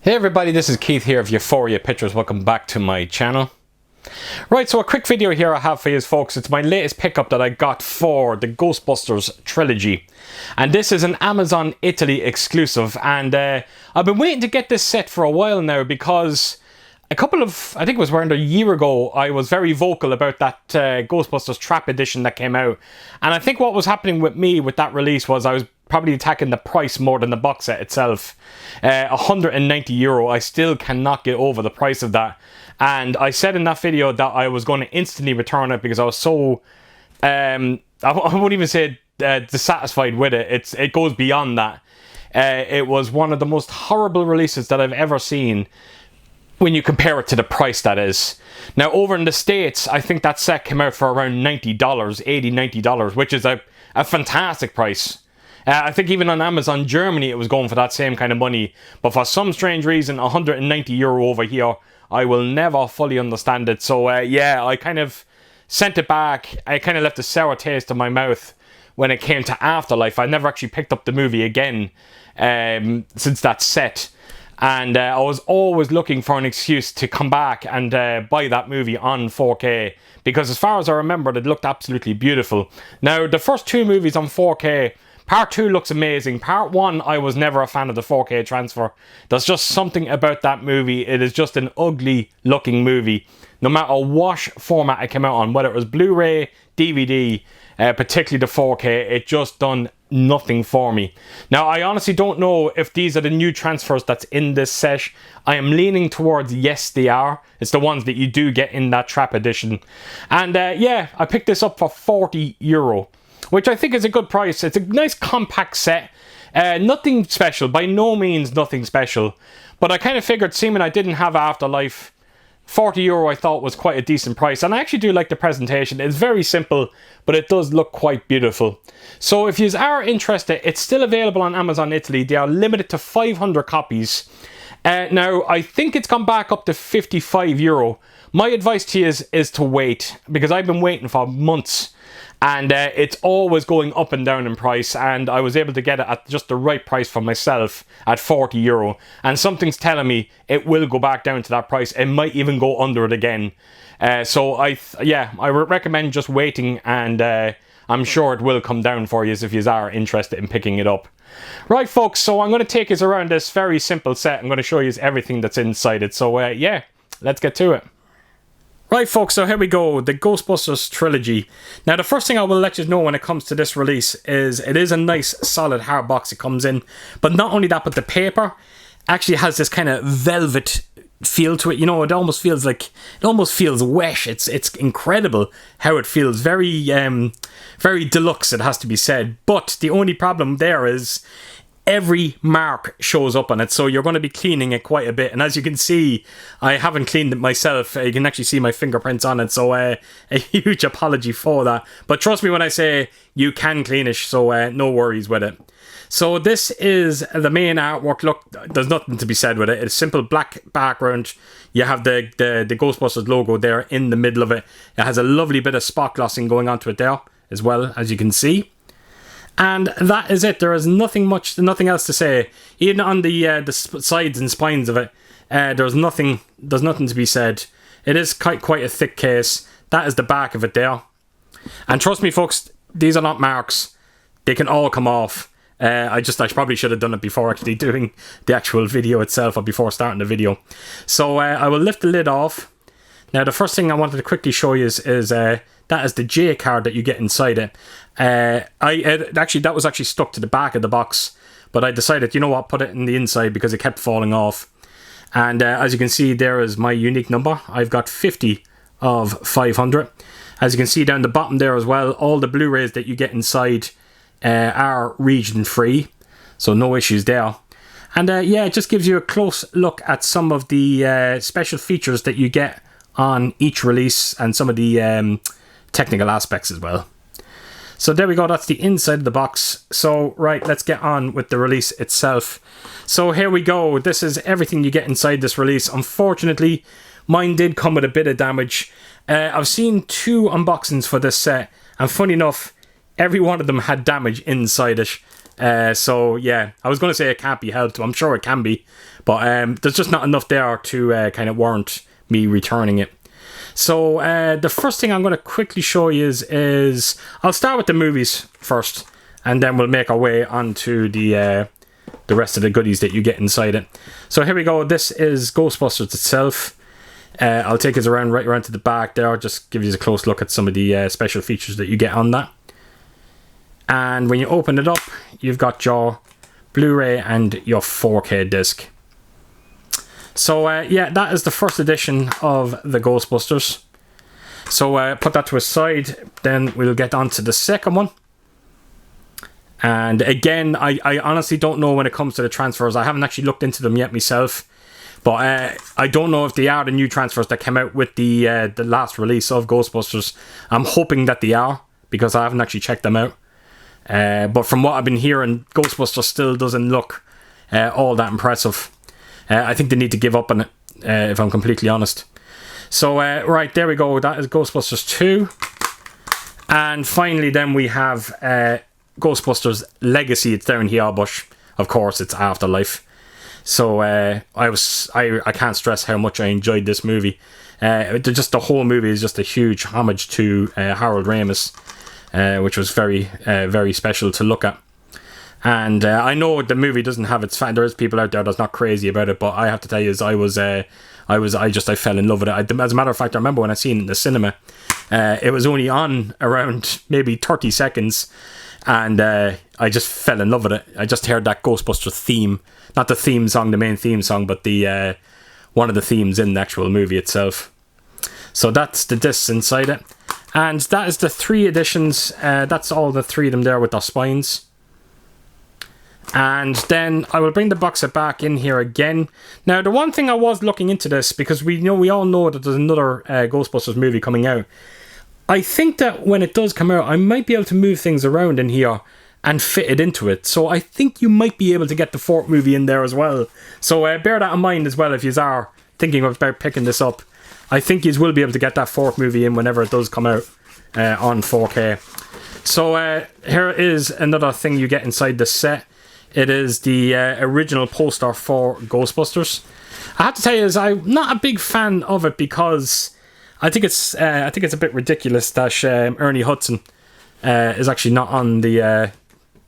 Hey everybody, this is Keith here of Euphoria Pictures. Welcome back to my channel. Right, so a quick video here I have for you folks. It's my latest pickup that I got for the Ghostbusters Trilogy. And this is an Amazon Italy exclusive. And I've been waiting to get this set for a while now because I think it was around a year ago, I was very vocal about that Ghostbusters Trap Edition that came out. And I think what was happening with me with that release was I was probably attacking the price more than the box set itself. €190, I still cannot get over the price of that. And I said in that video that I was going to instantly return it because I was so, I won't even say dissatisfied with it. It goes beyond that. It was one of the most horrible releases that I've ever seen when you compare it to the price that is. Now over in the States, I think that set came out for around $90, $80-90, which is a fantastic price. I think even on Amazon Germany it was going for that same kind of money, but for some strange reason €190 over here, I will never fully understand it. So yeah, I kind of sent it back. I kind of left a sour taste in my mouth when it came to Afterlife. I never actually picked up the movie again since that set. And I was always looking for an excuse to come back and buy that movie on 4K. Because as far as I remember, it looked absolutely beautiful. Now, the first two movies on 4K, Part 2 looks amazing. Part 1, I was never a fan of the 4K transfer. There's just something about that movie. It is just an ugly looking movie. No matter what format it came out on, whether it was Blu-ray, DVD, particularly the 4K, it just done nothing for me. Now, I honestly don't know if these are the new transfers that's in this set. I am leaning towards yes, they are. It's the ones that you do get in that Trap Edition. And yeah, I picked this up for €40. Which I think is a good price. It's a nice compact set. Nothing special. By no means nothing special. But I kind of figured, seeming I didn't have Afterlife, €40 I thought was quite a decent price. And I actually do like the presentation. It's very simple, but it does look quite beautiful. So if you are interested, it's still available on Amazon Italy. They are limited to 500 copies. Now, I think it's gone back up to €55. My advice to you is to wait, because I've been waiting for months. And it's always going up and down in price, and I was able to get it at just the right price for myself at €40. And something's telling me it will go back down to that price. It might even go under it again. So I recommend just waiting, and I'm sure it will come down for you if you are interested in picking it up. Right, folks, so I'm going to take you around this very simple set. I'm going to show you everything that's inside it. So yeah, let's get to it. Right, folks, so here we go, the Ghostbusters Trilogy. Now, the first thing I will let you know when it comes to this release is it is a nice, solid hard box it comes in. But not only that, but the paper actually has this kind of velvet feel to it. You know, it almost feels wet. It's incredible how it feels. Very, very deluxe, it has to be said. But the only problem there is every mark shows up on it, so you're going to be cleaning it quite a bit. And as you can see, I haven't cleaned it myself. You can actually see my fingerprints on it, so a huge apology for that. But trust me when I say you can clean it, so no worries with it. So this is the main artwork. Look, there's nothing to be said with it. It's a simple black background. You have the Ghostbusters logo there in the middle of it. It has a lovely bit of spot glossing going onto it there as well, as you can see. And that is it. There is nothing else to say. Even on the sides and spines of it, there's nothing to be said. It is quite a thick case. That is the back of it there. And trust me, folks, these are not marks. They can all come off. I probably should have done it before actually doing the actual video itself, or before starting the video. So I will lift the lid off. Now, the first thing I wanted to quickly show you is that is the J card that you get inside it. That was actually stuck to the back of the box, but I decided, you know what, put it in the inside because it kept falling off. And as you can see, there is my unique number. I've got 50 of 500. As you can see down the bottom there as well, all the Blu-rays that you get inside are region free, so no issues there. And yeah, it just gives you a close look at some of the special features that you get on each release, and some of the technical aspects as well. So there we go, that's the inside of the box. So right, let's get on with the release itself. So here we go, this is everything you get inside this release. Unfortunately, mine did come with a bit of damage. I've seen 2 unboxings for this set, and funny enough, every one of them had damage inside it. So yeah, I was going to say it can't be helped. I'm sure it can be, but there's just not enough there to kind of warrant me returning it. So the first thing I'm going to quickly show you is I'll start with the movies first, and then we'll make our way onto the rest of the goodies that you get inside it. So here we go. This is Ghostbusters itself. I'll take us around right around to the back there. I'll just give you a close look at some of the special features that you get on that. And when you open it up, you've got your Blu-ray and your 4K disc. So yeah, that is the first edition of the Ghostbusters. So put that to a side, then we'll get on to the second one. And again, I honestly don't know when it comes to the transfers. I haven't actually looked into them yet myself. But I don't know if they are the new transfers that came out with the last release of Ghostbusters. I'm hoping that they are, because I haven't actually checked them out. But from what I've been hearing, Ghostbusters still doesn't look all that impressive. I think they need to give up on it, if I'm completely honest. So, right, there we go. That is Ghostbusters 2. And finally, then we have Ghostbusters Legacy. It's down here, but of course, it's Afterlife. So, I can't stress how much I enjoyed this movie. Just the whole movie is just a huge homage to Harold Ramis, which was very, very special to look at. And I know the movie doesn't have its fan. There is people out there that's not crazy about it, but I have to tell you, I fell in love with it. As a matter of fact, I remember when I seen it in the cinema, it was only on around maybe 30 seconds, and I just fell in love with it. I just heard that Ghostbusters theme, not the theme song, the main theme song, but the one of the themes in the actual movie itself. So that's the discs inside it, and that is the 3 editions. That's all the 3 of them there with their spines. And then I will bring the box set back in here again. Now, the one thing I was looking into this, because we all know that there's another Ghostbusters movie coming out. I think that when it does come out, I might be able to move things around in here and fit it into it. So I think you might be able to get the 4th movie in there as well. So bear that in mind as well if you are thinking about picking this up. I think you will be able to get that 4th movie in whenever it does come out on 4K. So here is another thing you get inside the set. It is the original poster for Ghostbusters. I have to tell you, I'm not a big fan of it because I think it's a bit ridiculous that Ernie Hudson is actually not on the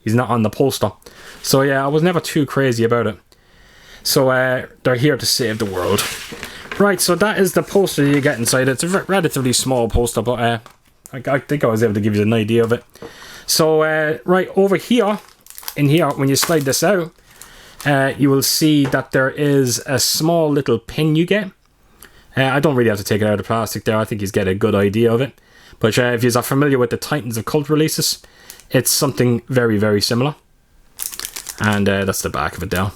he's not on the poster. So yeah, I was never too crazy about it. So they're here to save the world. Right, so that is the poster you get inside. It's a relatively small poster, but I think I was able to give you an idea of it. So right over here. In here, when you slide this out, you will see that there is a small little pin you get. I don't really have to take it out of the plastic there. I think you get a good idea of it. But if you are familiar with the Titans of Cult releases, it's something very, very similar. And that's the back of it there.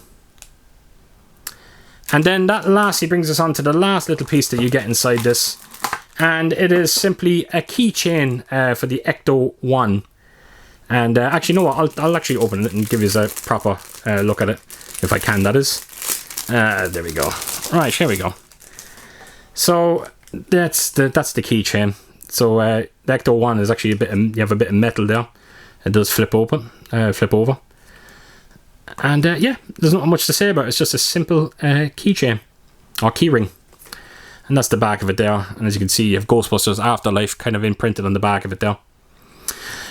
And then that lastly brings us on to the last little piece that you get inside this. And it is simply a keychain for the Ecto-1. And actually, you know what? I'll actually open it and give you a proper look at it, if I can, that is. There we go. Right, here we go. So that's the keychain. So the Ecto-1 is actually you have a bit of metal there. It does flip over. And yeah, there's not much to say about it. It's just a simple keychain or keyring. And that's the back of it there. And as you can see, you have Ghostbusters Afterlife kind of imprinted on the back of it there.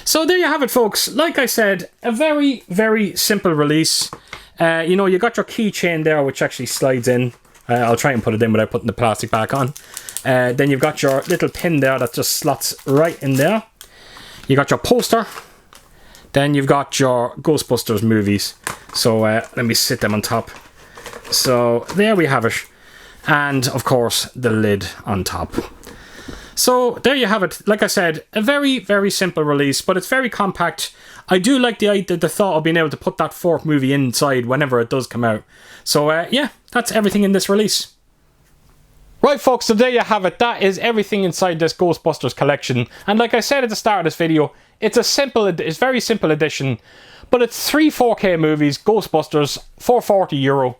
So there you have it, folks. Like I said, a very, very simple release. You got your keychain there, which actually slides in. I'll try and put it in without putting the plastic back on. Then you've got your little pin there that just slots right in there. You got your poster. Then you've got your Ghostbusters movies. So let me sit them on top. So there we have it. And of course, the lid on top. So there you have it. Like I said, a very, very simple release, but it's very compact. I do like the thought of being able to put that 4th movie inside whenever it does come out. So yeah, that's everything in this release. Right, folks, so there you have it. That is everything inside this Ghostbusters collection. And like I said at the start of this video, it's a very simple edition, but it's 3 4K movies, Ghostbusters, for €40.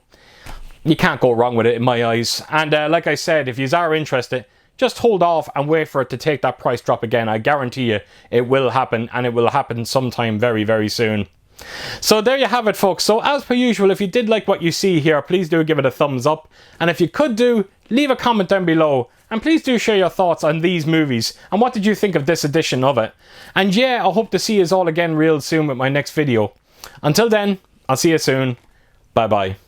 You can't go wrong with it in my eyes. And like I said, if you are interested, just hold off and wait for it to take that price drop again. I guarantee you it will happen, and it will happen sometime very, very soon. So there you have it, folks. So as per usual, if you did like what you see here, please do give it a thumbs up. And if you could do, leave a comment down below. And please do share your thoughts on these movies. And what did you think of this edition of it? And yeah, I hope to see you all again real soon with my next video. Until then, I'll see you soon. Bye bye.